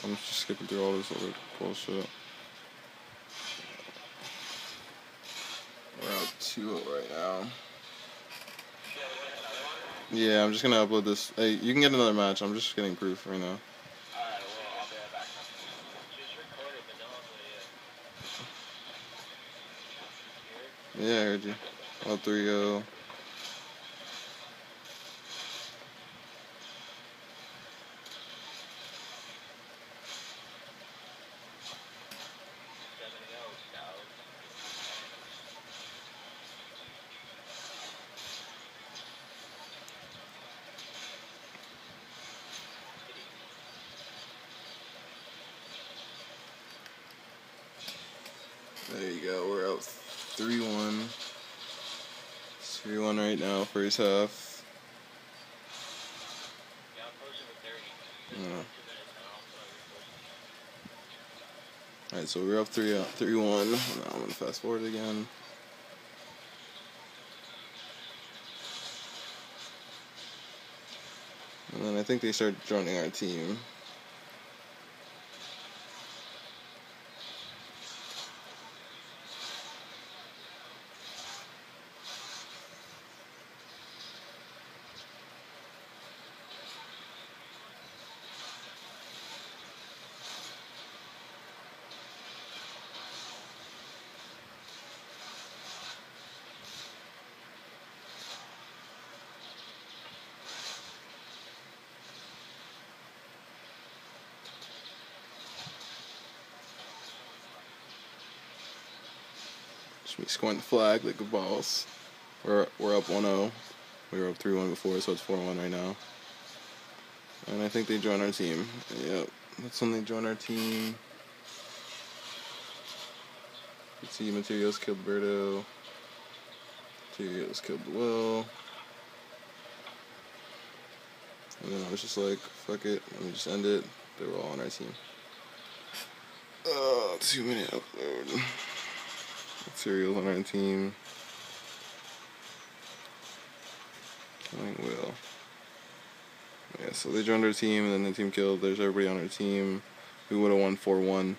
I'm just skipping through all this other bullshit. We're out 2-0 right now. Yeah, I'm just gonna upload this. Hey, you can get another match. I'm just getting proof right now. Yeah, I heard you. Oh, 3-0. There you go. We're out 3-1. It's 3-1 right now, first half. Yeah. Alright, so we're up 3-1. Now I'm gonna fast forward again. And then I think they start joining our team. Just me scoring the flag like a boss. We're up 1-0. We were up 3-1 before, so it's 4-1 right now. And I think they join our team. Yep, that's when they join our team. You see, Materials killed Berto. Materials killed Will. And then I was just like, fuck it, let me just end it. They were all on our team. 2 minute upload. Materials on our team. Killing Will. Yeah, so they joined our team, and then the team killed. There's everybody on our team. We would have won 4-1.